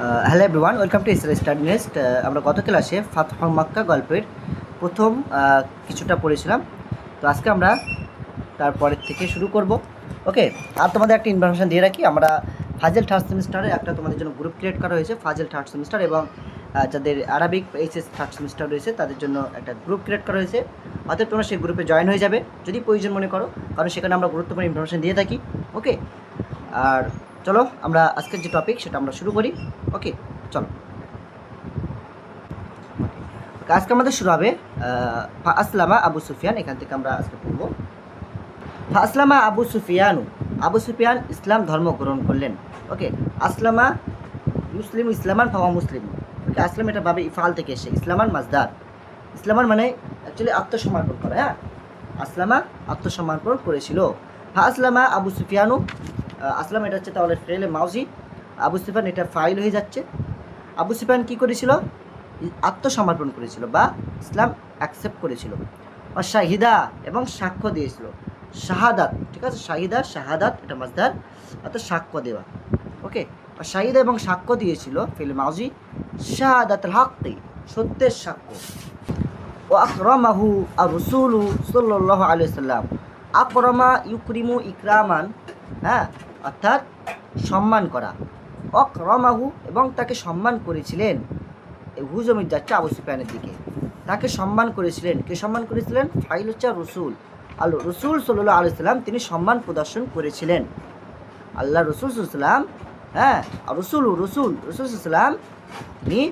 Hello everyone, welcome to Ezra study nest. আমরা গত ক্লাসে ফাতহুল মক্কা গল্পের প্রথম কিছুটা পড়েছিলাম। তো আজকে আমরা তারপরের থেকে শুরু করব। ওকে, আর তোমাদের একটা ইনফরমেশন দিয়ে রাখি, আমরা ফাজেল থার্ড সেমিস্টারে একটা তোমাদের জন্য গ্রুপ ক্রিয়েট করা হয়েছে, ফাজেল থার্ড সেমিস্টার, এবং যাদের আরবিক এইচএস থার্ড সেমিস্টার রয়েছে তাদের জন্য একটা গ্রুপ ক্রিয়েট করা হয়েছে। অর্থাৎ তোমরা সেই গ্রুপে জয়েন হয়ে যাবে যদি প্রয়োজন মনে করো, কারণ সেখানে আমরা গুরুত্বপূর্ণ ইনফরমেশন দিয়ে থাকি। ওকে, আর চলো আমরা আজকের যে টপিক সেটা আমরা শুরু করি। ওকে, চলো আজকে আমাদের শুরু হবে আসলামা আবু সুফিয়ান। এখান থেকে আমরা আজকে পড়ব। আসলামা আবু সুফিয়ানু, আবু সুফিয়ান ইসলাম ধর্ম গ্রহণ করলেন। ওকে, আসলামা মুসলিম, ইসলামান ফাওয়া মুসলিম। ওকে, আসলাম এটা ভাবে ইফাল থেকে এসে, ইসলামান মাজদার। ইসলামান মানে অ্যাকচুয়ালি আত্মসমর্পণ করা। হ্যাঁ, আসলামা আত্মসমর্পণ করেছিল। আসলামা আবু সুফিয়ানু, আসলাম এটা হচ্ছে তাহলে ফেলে মাউজি, আবু সুফিয়ান এটা ফাইল হয়ে যাচ্ছে। আবু সুফিয়ান কী করেছিল? আত্মসমর্পণ করেছিল বা ইসলাম অ্যাকসেপ্ট করেছিল। আর শাহিদা এবং সাক্ষ্য দিয়েছিল। শাহাদাত, ঠিক আছে, শাহিদা শাহাদাত এটা মাজদার, অর্থাৎ সাক্ষ্য দেওয়া। ওকে, আর শাহিদা এবং সাক্ষ্য দিয়েছিল ফিল মাউজি, শাহাদাতুল হাক্কি সত্যের সাক্ষ্য। ও আকরামাহু আর রসুলু সাল্লাল্লাহু আলাইহি ওয়াসাল্লাম, আকরামা ইউকরিমু ইকরামান, হ্যাঁ, অর্থাৎ সম্মান করা। অকরমাহু এবং তাকে সম্মান করেছিলেন, হুজমির যাচ্ছে আবু সুফিয়ানের দিকে, তাকে সম্মান করেছিলেন। কে সম্মান করেছিলেন? ফাইল হচ্ছে রসুল, আল্লাহ রসুল সাল্লাল্লাহু আলাইহি ওয়াসাল্লাম তিনি সম্মান প্রদর্শন করেছিলেন। আল্লাহ রসুল সাল্লাম, হ্যাঁ, রসুল রসুল রসুল সাল্লাম তিনি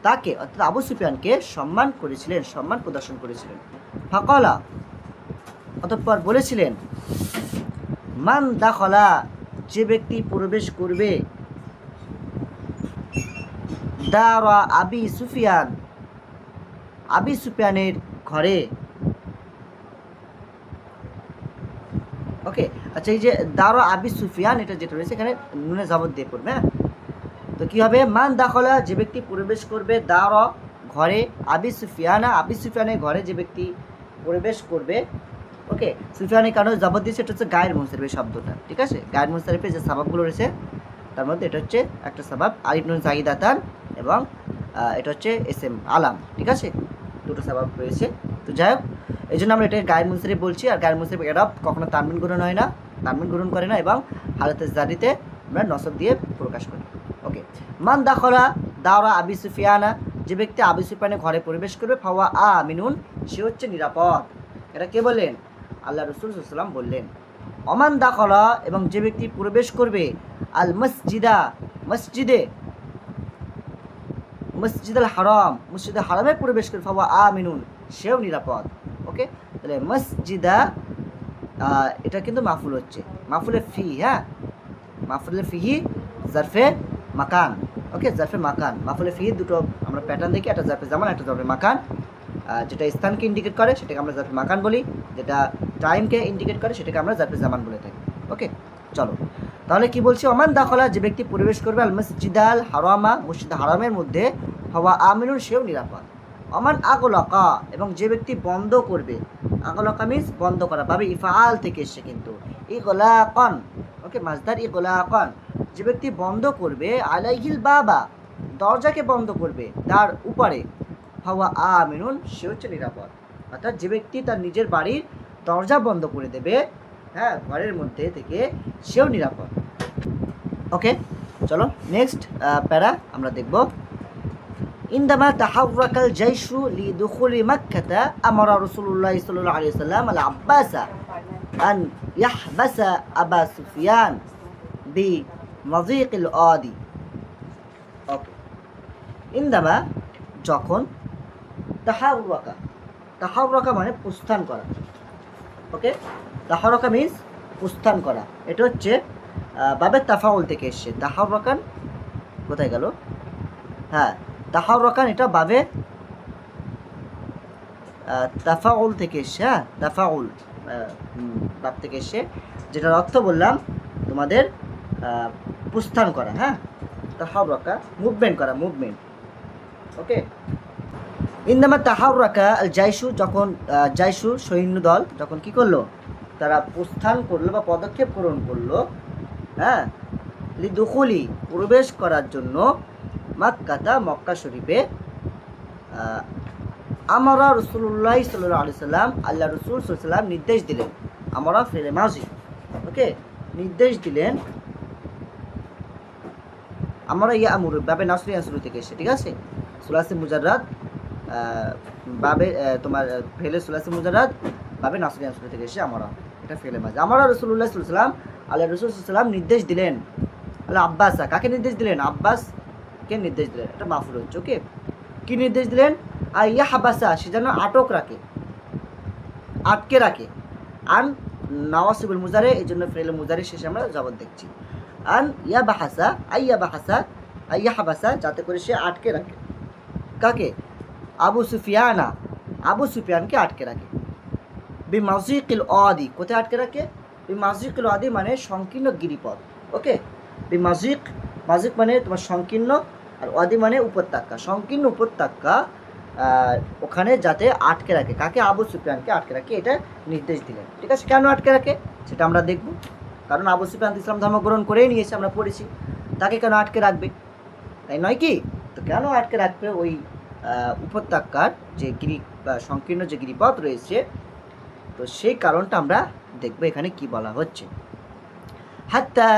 তাকে অর্থাৎ আবু সুফিয়ানকে সম্মান করেছিলেন, সম্মান প্রদর্শন করেছিলেন। ফাকালা, অতঃপর বলেছিলেন, মান দাখলা, যে ব্যক্তি প্রবেশ করবে, দারা আবি সুফিয়ান, আবি সুফিয়ানের ঘরে। ওকে, আচ্ছা, এই যে দারা আবি সুফিয়ান এটা যেটা রয়েছে এখানে নুনে জবর দিয়ে পড়বে। হ্যাঁ, তো কী হবে? মান দাখলা, যে ব্যক্তি প্রবেশ করবে, দারা ঘরে, আবি সুফিয়ানা, আবি সুফিয়ানের ঘরে যে ব্যক্তি প্রবেশ করবে। ওকে, সুফিয়ানের কারণে জবর দিয়েছে, এটা হচ্ছে গায়ের মুনসারিফের শব্দটা, ঠিক আছে। গায়ের মুনসারিফের যে সাবাবগুলো রয়েছে তার মধ্যে এটা হচ্ছে একটা সাবাব, আলিফ নুন জাহিদাতান, এবং এটা হচ্ছে এস এম আলাম, ঠিক আছে, দুটো সাবাব রয়েছে। তো যাই হোক, এই জন্য আমরা এটাকে গায়ের মুনসারিফ বলছি। আর গায়ের মুনসারিফ এরব কখনো তানবিন গ্রহণ হয় না, তানবিন গ্রহণ করে না, এবং হালতে জারিতে আমরা নসব দিয়ে প্রকাশ করি। ওকে, মান দাখলা দাওরা আবি সুফিয়ানা, যে ব্যক্তি আবি সুফিয়ানের ঘরে প্রবেশ করবে, ফাওয়া আমিনুন, সে হচ্ছে নিরাপদ। এটা কে বললেন? আল্লাহ রসুল সাল্লাম বললেন। অমান দাখলা, এবং যে ব্যক্তি প্রবেশ করবে, আল মসজিদা, মসজিদে, মসজিদ আল হারাম, মসজিদ হারামে প্রবেশ করে, ফাওয়া আমিনুন, সেও নিরাপদ। ওকে, তাহলে মসজিদা এটা কিন্তু মাফুল হচ্ছে, মাফুলে ফি, হ্যাঁ, মাফুলে ফিহি জারফে মাকান। ওকে, জারফে মাকান, মাফুলে ফিহি দুটো আমরা প্যাটার্ন দেখি, একটা জারফে জামান, একটা জারফে মাকান। যেটা স্থানকে ইন্ডিকেট করে সেটাকে আমরা জারফে মাকান বলি, যেটা টাইমকে ইন্ডিকেট করে সেটাকে আমরা জারফে জামান বলে থাকি। ওকে, চলো তাহলে কি বলছি? ওমান দাখলা, যে ব্যক্তি প্রবেশ করবে, আল মসজিদ আল হারামা, মসজিদ হারামের মধ্যে, হওয়া আমিনুন, সেও নিরাপদ। অমান আগলাকা, এবং যে ব্যক্তি বন্ধ করবে, আগলাকা মিন্স বন্ধ করা, ভাবে ইফআল থেকে এসে কিন্তু ইগলাকান। ওকে, মাজদার ইগলাকান, যে ব্যক্তি বন্ধ করবে, আলাইহিল বাবা, দরজাকে বন্ধ করবে তার উপরে, হাওয়া আমিনুন, সে হচ্ছে নিরাপদ। অর্থাৎ যে ব্যক্তি তার নিজের বাড়ির দরজা বন্ধ করে দেবে, হ্যাঁ, ঘরের মধ্যে থেকে, সেও নিরাপদ। ওকে, চলো নেক্সট প্যারা আমরা দেখব। ইনদামা তাহাররাকাল জাইশু লিদুখুলি মাক্কাতা, আমারা রাসূলুল্লাহ সাল্লাল্লাহু আলাইহি ওয়াসাল্লাম আল আব্বাসা আন ইয়াহবাসা আবা সুফিয়ান বি মাযিকিল আদি। ওকে, ইনদামা যখন, তাহাররাকা, তাহাররাকা মানে প্রস্থান করা। ওকে, তাহাররাকা মিন্স প্রস্থান করা, এটা হচ্ছে বাবে তাফাউল থেকে এসছে। তাহাররাকান কোথায় গেল? হ্যাঁ, তাহাররাকান এটা বাবে তাফাউল থেকে এসছে। হ্যাঁ, তাফাউল বাব থেকে এসছে, যেটার অর্থ বললাম তোমাদের প্রস্থান করা। হ্যাঁ, তাহাররাকা মুভমেন্ট করা, মুভমেন্ট। ওকে, ইনদামা তাহাররাকা আল জাইশু, যখন জাইশু সৈন্যদল যখন কি করলো, তারা প্রস্থান করলো বা পদক্ষেপ গ্রহণ করলো, হ্যাঁ, লিদুখুলি প্রবেশ করার জন্য, মাক্কাতা মক্কা শরীফে আমরা রাসূলুল্লাহ সাল্লাল্লাহু আলাইহি সাল্লাম আল্লাহ রাসূল সাল্লাল্লাহু আলাইহি সাল্লাম নির্দেশ দিলেন। আমরা ফেলে মাজি, ওকে, নির্দেশ দিলেন। আমরা আমরু বাবে নাসরিয়া শুরু থেকে এসে, ঠিক আছে, সুলাসি মুজাররাদ বাবে তোমার ফেলে সুলাসি মুজাররাদ বাবে নাসরিয়া শুরু থেকে এসে আমরা, এটা ফেলে মাজি। আমরা রাসূলুল্লাহ সাল্লাল্লাহু আলাইহি সাল্লাম আল্লাহ রাসূল সাল্লাল্লাহু আলাইহি সাল্লাম নির্দেশ দিলেন। আল্লাহ আব্বাসা, কাকে নির্দেশ দিলেন? আব্বাসকে নির্দেশ দিলেন। এটা মাফুল হচ্ছে, ওকে। কি নির্দেশ দিলেন? ইয়া হাবাসা, সে যেন আটক রাখে, আটকে রাখে। আন নওয়াসিবুল মুজারে, এই জন্য ফেলে মুজারে শেষে আমরা জবাব দেখছি। আন ইয়া বাহাসা, আইয়া বাহাসা, আইয়া হাবাসা, যাতে করে সে আটকে রাখে। কাকে? আবু সুফিয়ানা, আবু সুফিয়ানকে আটকে রাখে। বিমাজিকিল আদি, কোথায় আটকে রাখে? বিমাজিকিল আদি মানে সংকীর্ণ গিরিপথ, ওকে। বিমাজিক, মাজিক মানে তোমার সংকীর্ণ, আর আদি মানে উপত্যকা, সংকীর্ণ উপত্যকা, ওখানে যাতে আটকে রাখে। কাকে? আবু সুফিয়ানকে আটকে রাখে, এটা নির্দেশ দিলেন, ঠিক আছে। কেন আটকে রাখে সেটা আমরা দেখব। কারণ আবু সুফিয়ান ইসলাম ধর্ম গ্রহণ করেই নিয়েছে, আমরা পড়েছি। তাকে কেন আটকে রাখবে, তাই নয় কি? তো কেন আটকে রাখবে? ওই উপত্যকার যে গিরি বা সংকীর্ণ যে গিরিপথ রয়েছে, তো সেই কারণটা আমরা দেখব এখানে কি বলা হচ্ছে। হাত্তা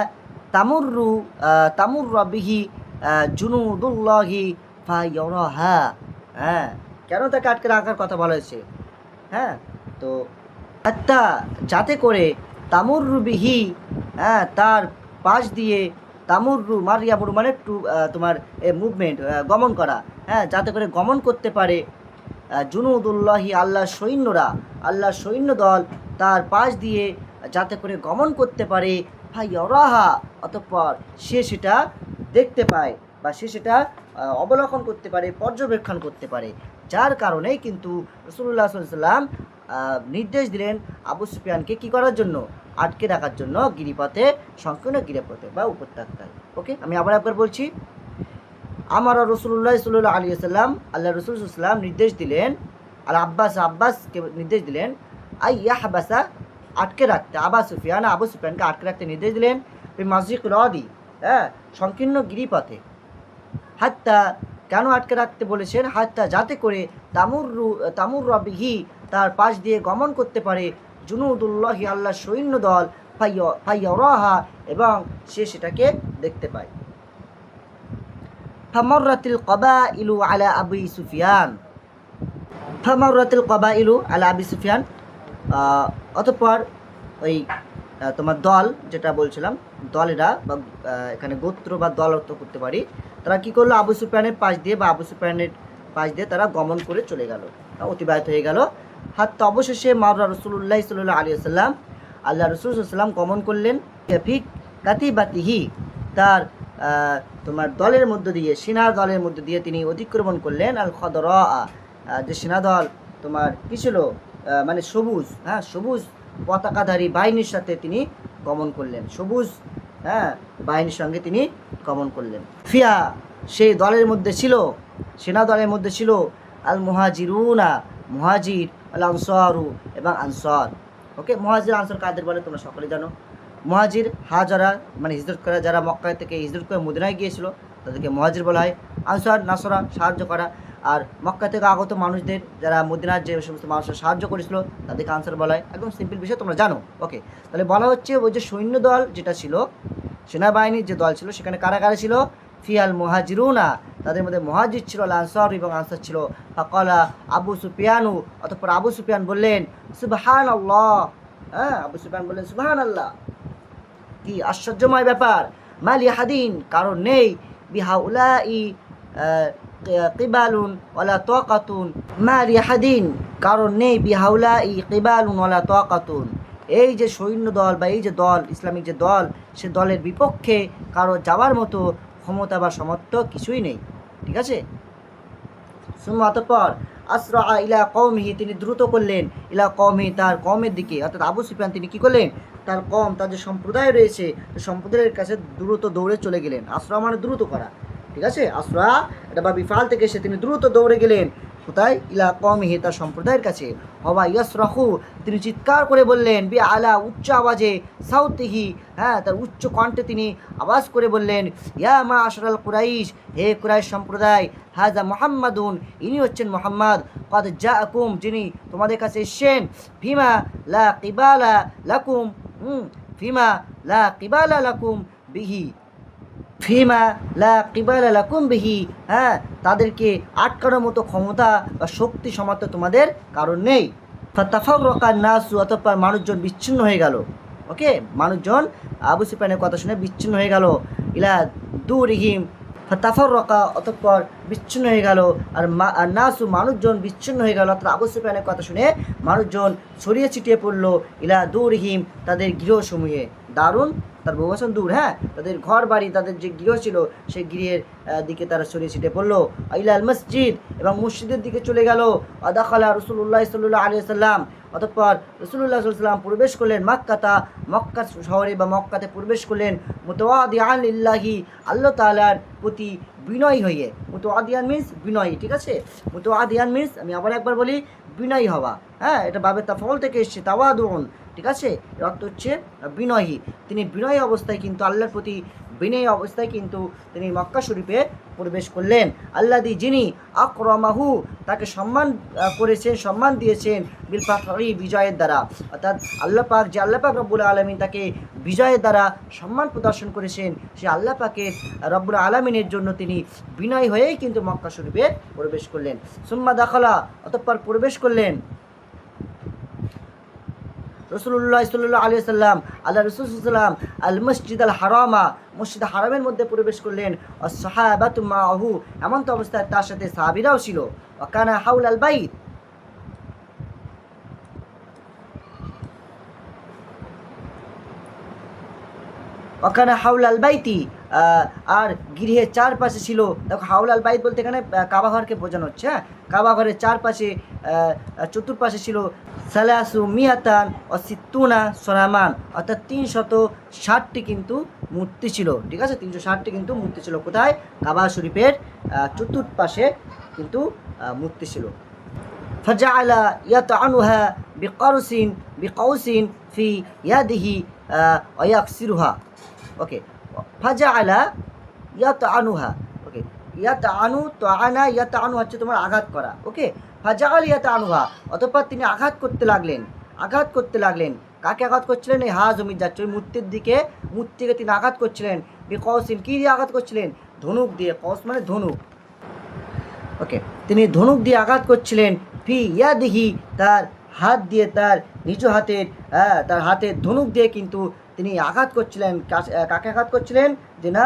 তামুররু বিহি জুনুদুল্লাহি ফায়ারাহা। হ্যাঁ, কেন তাকে আটকে রাখার কথা বলা হয়েছে? হ্যাঁ, তো হাত্তা, যাতে করে, তামুররু বিহি, হ্যাঁ, তার পাশ দিয়ে, তামুররু মারিয়াবুর মানে তোমার মুভমেন্ট, গমন করা, হ্যাঁ, যাতে করে গমন করতে পারে। জুনুদুল্লাহি, আল্লাহর সৈন্যরা, আল্লাহর সৈন্য দল তার পাশ দিয়ে যাতে করে গমন করতে পারে। ফায়ারাহা, অতঃপর সে সেটা দেখতে পায় বা সে সেটা অবলোকন করতে পারে, পর্যবেক্ষণ করতে পারে। যার কারণেই কিন্তু রাসূলুল্লাহ সাল্লাল্লাহু আলাইহি ওয়াসাল্লাম নির্দেশ দিলেন আবু সুফিয়ানকে কী করার জন্য? আটকে রাখার জন্য গিরিপথে, সংকীর্ণ গিরিপথে বা উপত্যকায়, ওকে। আমি আবার একবার বলছি। আমার রাসূলুল্লাহ সাল্লাল্লাহু আলাইহি ওয়াসাল্লাম, আল্লাহ রাসূল সাল্লাল্লাহু আলাইহি ওয়াসাল্লাম নির্দেশ দিলেন, আল আব্বাস, আব্বাসকে নির্দেশ দিলেন, ইয়াহবাসা, আটকে রাখতে, আবু সুফিয়ানকে আটকে রাখতে নির্দেশ দিলেন। মাজিকিল আদি, হ্যাঁ, সংকীর্ণ গিরিপথে। হাত্তা, কেন আটকে রাখতে বলেছেন? হাত্তা, যাতে করে তামুররু বিহি, তার পাশ দিয়ে গমন করতে পারে। জুনুদুল্লাহি, আল্লাহর সৈন্য দল। ফায়ারাহা, এবং সে সেটাকে দেখতে পায়। ফামাররাতিল কবাইলু আলা আবি সুফিয়ান, ফামাররাতিল কবাইলু আলা আবি সুফিয়ান, অতঃপর ওই তোমার দল, যেটা বলছিলাম, দলেরা বা এখানে গোত্র বা দল অর্থ করতে পারি, তারা কি করলো? আবু সুফিয়ানের পাশ দিয়ে বা আবু সুফিয়ানের পাশ দিয়ে তারা গমন করে চলে গেল, অতিবাহিত হয়ে গেল। হাত্তা, অবশেষে মাররা রাসূলুল্লাহ সাল্লাল্লাহু আলাইহি ওয়াসাল্লাম, আল্লাহ রাসূল সাল্লাল্লাহু আলাইহি ওয়াসাল্লাম গমন করলেন। ফিক কাতিবাতিহি, তার তোমার দলের মধ্য দিয়ে, সেনা দলের মধ্য দিয়ে তিনি অতিক্রমণ করলেন। আল খদরা, যে সেনা দল তোমার কী ছিল? মানে সবুজ, হ্যাঁ, সবুজ পতাকাধারী বাহিনীর সাথে তিনি গমন করলেন, সবুজ, হ্যাঁ, বাহিনীর সঙ্গে তিনি গমন করলেন। ফিয়া, সেই দলের মধ্যে ছিল, সেনা দলের মধ্যে ছিল আল মুহাজিরুনা, মুহাজির, আল আনসারু, এবং আনসার, ওকে। মুহাজির আনসার কাদের বলে তোমরা সকলে জানো। মুহাজির, হাজারা মানে হিজরত করা, যারা মক্কা থেকে হিজরত করে মদিনায় গিয়েছিল তাদেরকে মুহাজির বলা হয়। আনসার, নাসরা, সাহায্য করা। আর মক্কা থেকে আগত মানুষদের, যারা মদিনার যে সমস্ত মানুষরা সাহায্য করেছিল, তাদেরকে আনসার বলা হয়। একদম সিম্পল বিষয়, তোমরা জানো, ওকে। তাহলে বলা হচ্ছে ওই যে সৈন্য দল যেটা ছিল, সেনাবাহিনীর যে দল ছিল, সেখানে কারা কারা ছিল? ফিয়াল মুহাজিরুনা, তাদের মধ্যে মুহাজির ছিল, আনসার এবং আনসার ছিল। ফাকালা আবু সুফিয়ানু, অতঃপর আবু সুফিয়ান বললেন সুবহানাল্লাহ, হ্যাঁ, আবু সুফিয়ান বললেন সুবহানাল্লাহ, কি আশ্চর্যময় ব্যাপার। মালি হাদিন, কারণ নেই, বিহাউলাই কিবালুন ওয়ালা তাকাতুন, মালি হাদিন, কারণ নেই, বিহাউলাই কিবালুন ওয়ালা তাকাতুন, এই যে সৈন্য দল বা এই যে দল, ইসলামিক যে দল, সে দলের বিপক্ষে কারো যাওয়ার মতো ক্ষমতা বা সামর্থ্য কিছুই নেই, ঠিক আছে। সুম্মা, অতঃপর আসরা ইলা কওমিহি, তিনি দ্রুত করলেন, ইলা কওমি, তার কওমের দিকে। অর্থাৎ আবু সুফিয়ান তিনি কি করলেন? তার কওম, তার যে সম্প্রদায় রয়েছে, সম্প্রদায়ের কাছে দ্রুত দৌড়ে চলে গেলেন। আসরা মানে দ্রুত করা, ঠিক আছে। আসরা, এটা বা বিফাল থেকে এসে তিনি দ্রুত দৌড়ে গেলেন। কোথায়? ইলা কওমিহি, তার সম্প্রদায়ের কাছে। হওয়া ইয়াসরাহু, তিনি চিৎকার করে বললেন, বি আলা, উচ্চ আওয়াজে, সাউতিহি, হ্যাঁ তার উচ্চ কণ্ঠে তিনি আওয়াজ করে বললেন, ইয়া মা আশরাল কুরাইশ, হে কুরাইশ সম্প্রদায়, হাজা মুহাম্মাদুন, ইনি হচ্ছেন মুহাম্মদ, কদ জাআকুম, যিনি তোমাদের কাছে এসেছেন, ফিমা লা কিবালা লাকুম, ফিমা লা কিবালা লাকুম বিহি, ফিমা লা কিবালা লাকুম বিহি, হ্যাঁ তাদেরকে আটকানোর মতো ক্ষমতা বা শক্তি সামর্থ্য তোমাদের কারণ নেই। ফাতাফাররাকান নাসু, অতঃপর মানুষজন বিচ্ছিন্ন হয়ে গেল। ওকে, মানুষজন আবু সুফিয়ানের কথা শুনে বিচ্ছিন্ন হয়ে গেল। ইলা দুরিহিম, ফাতাফাররাকা, অতঃপর বিচ্ছিন্ন হয়ে গেল। আর নাসু, মানুষজন বিচ্ছিন্ন হয়ে গেল, অর্থাৎ আবু সুফিয়ানের কথা শুনে মানুষজন ছড়িয়ে ছিটিয়ে পড়লো, ইলা দুরিহিম, তাদের গৃহসমূহে। দারুণ, তার বহুবচন দূর, হ্যাঁ তাদের ঘর বাড়ি, তাদের যে গৃহ ছিল সেই গৃহের দিকে তারা ছড়িয়ে ছিটে পড়লো। ইলাল মসজিদ, এবং মসজিদের দিকে চলে গেল। আদাখালা রাসূলুল্লাহ সাল্লাল্লাহু আলাইহি ওয়াসাল্লাম, অতঃপর রাসূলুল্লাহ সাল্লাল্লাহু আলাইহি ওয়াসাল্লাম প্রবেশ করলেন মক্কাতা, মক্কা শহরে বা মক্কাতে প্রবেশ করলেন, মুতাওয়াদিআন লিল্লাহি, আল্লাহ তাআলার প্রতি বিনয়ী হয়ে। মুতাওয়াদিআন মিন্স বিনয়ী, ঠিক আছে? মুতাওয়াদিআন মিন্স, আমি আবার একবার বলি, বিনয়ী হওয়া, হ্যাঁ এটা বাবে তাফাউল থেকে এসেছে, তাওয়াদুন, ঠিক আছে? এর অর্থ হচ্ছে বিনয়ী। তিনি বিনয়ী অবস্থায় কিন্তু আল্লাহর প্রতি বিনয়ী অবস্থায় কিন্তু তিনি মক্কা শরীফে প্রবেশ করলেন। আল্লাদি, যিনি আকরামাহু, তাকে সম্মান করেছেন, সম্মান দিয়েছেন, বিল ফাতহি, বিজয়ের দ্বারা, অর্থাৎ আল্লাহ পাক, যে আল্লাহ পাক রব্বুল আলামিন তাকে বিজয়ের দ্বারা সম্মান প্রদর্শন করেছেন, সে আল্লাহ পাকের রব্বুল আলামিনের জন্য তিনি বিনয়ী হয়েই কিন্তু মক্কা শরীফে প্রবেশ করলেন। সুম্মা দাখালা, অতঃপর প্রবেশ করলেন রাসূলুল্লাহ সাল্লাল্লাহু আলাইহি ওয়াসাল্লাম, আল্লাহ রাসূল সাল্লাল্লাহু আলাইহি ওয়াসাল্লাম, আল মসজিদ আল হারামা, মসজিদ হারামের মধ্যে প্রবেশ করলেন। আর সাহাবাতু মাহু, এমন তো অবস্থায় তার সাথে সাহাবীরাও ছিল। ওয়া কানা হাউল আল বাইত, ওখানে হাউলাল বাইতি, আর গৃহের চারপাশে ছিল। দেখো হাউলাল বাইত বলতে এখানে কাবা ঘরকে বোঝানো হচ্ছে, হ্যাঁ কাবা ঘরের চারপাশে চতুর্পাশে ছিল সালাসু মিয়াতান ও সিত্তুনা সনামান, অর্থাৎ 360টি কিন্তু মূর্তি ছিল, ঠিক আছে? 360টি কিন্তু মূর্তি ছিল। কোথায়? কাবা শরীফের চতুর্পাশে কিন্তু মূর্তি ছিল। ফাজাআলা ইয়াতানুহা বিকারসিন বিকাউসিন ফি ইয়াদিহি ওয়া ইয়াকসিরুহা। ওকে, ফাজাআলা ইয়াতানুহা, ওকে ইয়াতানু, তাআনা, ইয়াতানু হচ্ছে তোমার আঘাত করা। ওকে, ফাজাআল ইয়াতানুহা, অতঃপর তিনি আঘাত করতে লাগলেন, আঘাত করতে লাগলেন। কাকে আঘাত করছিলেন? এই হা জমি যাচ্ছে ওই মূর্তির দিকে, মূর্তিকে তিনি আঘাত করছিলেন। বিকাউসিন, কি দিয়ে আঘাত করছিলেন? ধনুক দিয়ে। কওস মানে ধনুক। ওকে, তিনি ধনুক দিয়ে আঘাত করছিলেন। ফি ইয়াদিহি, তার হাত দিয়ে, তার নিজ হাতের, তার হাতের ধনুক দিয়ে কিন্তু তিনি আঘাত করছিলেন। কাকে আঘাত করছিলেন? যে না,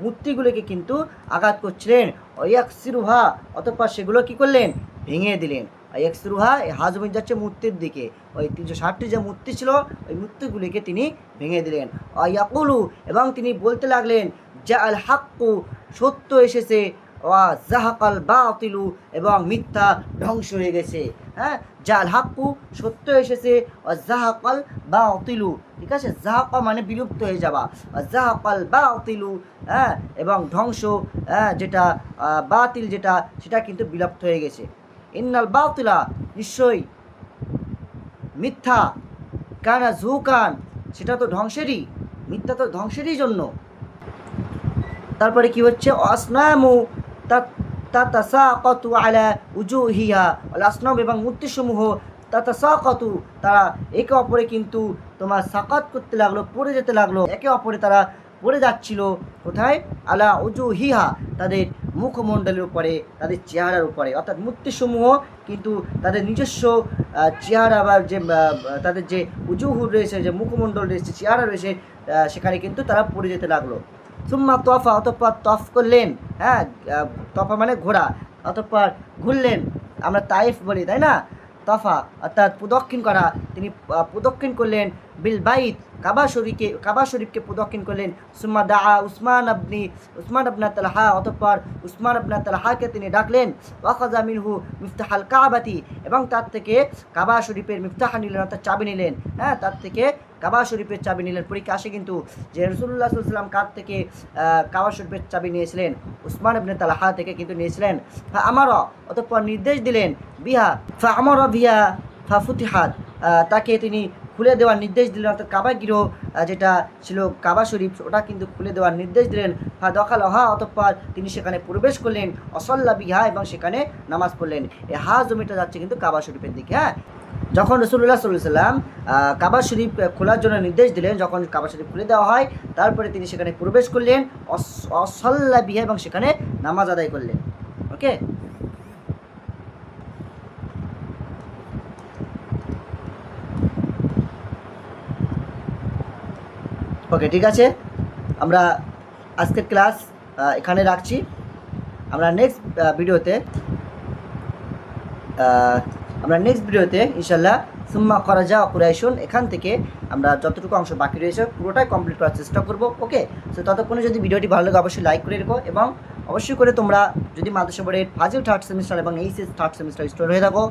মূর্তিগুলোকে কিন্তু আঘাত করছিলেন। ইয়াকসিরুহা, অতঃপর সেগুলো কি করলেন? ভেঙে দিলেন। ইয়াকসিরুহা, হাজমিন যাচ্ছে মূর্তির দিকে, ওই 360টি যে মূর্তি ছিল ওই মূর্তিগুলিকে তিনি ভেঙে দিলেন। ইয়াকুলু, এবং তিনি বলতে লাগলেন, জা আল হাক্কু, সত্য এসেছে, ওয়া জাহাকাল বাতিলু, এবং মিথ্যা ধ্বংস হয়ে গেছে। হ্যাঁ, জাল হাক্কু, সত্য এসেছে, ওয়া জাহাকাল বাতিলু, ঠিক আছে? জাহাকা মানে বিলুপ্ত হয়ে যাওয়া, ওয়া জাহাকাল বাতিলু, হ্যাঁ এবং ধ্বংস, যেটা বাতিল যেটা, সেটা কিন্তু বিলুপ্ত হয়ে গেছে। ইন্নাল বাতিলা, নিশ্চয়ই মিথ্যা, কানা জুকান, সেটা তো ধ্বংসেরই, মিথ্যা তো ধ্বংসেরই জন্য। তারপরে কি হচ্ছে? আসনামু তাতাসাকাতু আলা উজুহিহা, আসনাম এবং মূর্তিসমূহ, তাতাসাকাতু, তারা একে অপরে কিন্তু তোমার সাকাত করতে লাগলো, পড়ে যেতে লাগলো, একে অপরে তারা পড়ে যাচ্ছিল। কোথায়? আলা উজুহিহা, তাদের মুখমণ্ডলের উপরে, তাদের চেহারার উপরে, অর্থাৎ মূর্তিসমূহ কিন্তু তাদের নিজস্ব চেহারা বা যে তাদের যে উজুহুর রয়েছে, যে মুখমণ্ডল রয়েছে, চেহারা রয়েছে, সেখানে কিন্তু তারা পড়ে যেতে লাগলো। সুম্মা তফা, অতঃপর তফ করলেন, হ্যাঁ তফা মানে ঘোরা, অতঃপর ঘুরলেন, আমরা তাইফ বলি তাই না? তফা অর্থাৎ প্রদক্ষিণ করা, তিনি প্রদক্ষিণ করলেন। বিল বাইত, কাবা শরীফকে প্রদক্ষিণ করলেন। সুম্মা দাআ উসমান ইবনে তালহা, অতঃপর উসমান ইবনে তালহাকে তিনি ডাকলেন। ওয়াখাযা মিনহু মিফতাহাল কাবাতি, এবং তার থেকে কাবা শরীফের মিফতাহ নিলেন, অর্থাৎ চাবি নিলেন। হ্যাঁ, তার থেকে কাবা শরীফের চাবি নিলেন। পরীক্ষা আসে কিন্তু যে রাসূলুল্লাহ সাল্লাল্লাহু আলাইহি ওয়াসাল্লাম কার থেকে কাবা শরীফের চাবি নিয়েছিলেন? উসমান ইবনে তালহা থেকে কিন্তু নিয়েছিলেন। আমারা, অতঃপর নির্দেশ দিলেন, বিহা আমারা বিহা ফুতিহাত, তাকে তিনি খুলে দেওয়ার নির্দেশ দিলেন, অর্থাৎ কাবা গৃহ যেটা ছিল কাবা শরীফ, ওটা কিন্তু খুলে দেওয়ার নির্দেশ দিলেন। দখালহা, অতঃপর তিনি সেখানে প্রবেশ করলেন। অসল্লা বিহা, এবং সেখানে নামাজ পড়লেন। এই জমিটা যাচ্ছে কিন্তু কাবা শরীফের দিকে। হ্যাঁ, যখন রাসূলুল্লাহ সাল্লাল্লাহু আলাইহি ওয়াসাল্লাম কাবা শরীফ খোলার জন্য নির্দেশ দিলেন, যখন কাবা শরীফ খুলে দেওয়া হয়, তারপরে তিনি সেখানে প্রবেশ করলেন। অসল্লা বিহা, এবং সেখানে নামাজ আদায় করলেন। ওকে, ওকে, ঠিক আছে। আমরা আজকের ক্লাস এখানে রাখছি। আমরা নেক্সট ভিডিওতে ইনশাল্লাহ সুম্মা খরাজা কুরাইশুন, এখান থেকে আমরা যতটুকু অংশ বাকি রয়েছে পুরোটাই কমপ্লিট করার চেষ্টা করব। ওকে, তো ততক্ষণে যদি ভিডিওটি ভালো লাগে অবশ্যই লাইক করে রেখো, এবং অবশ্যই করে তোমরা যদি মাদ্রাসা বোর্ডের ফাজিল থার্ড সেমিস্টার এবং এইচএস থার্ড সেমিস্টার স্টুডেন্ট হয়ে থাকো,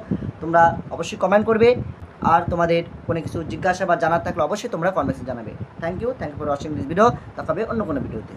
তোমরা অবশ্যই কমেন্ট করবে। আর তোমাদের কোনো কিছু জিজ্ঞাসা বা জানার থাকলে অবশ্যই তোমরা কমেন্টে জানাবে। Thank you for watching this video. দেখা হবে অন্য কোনো ভিডিওতে।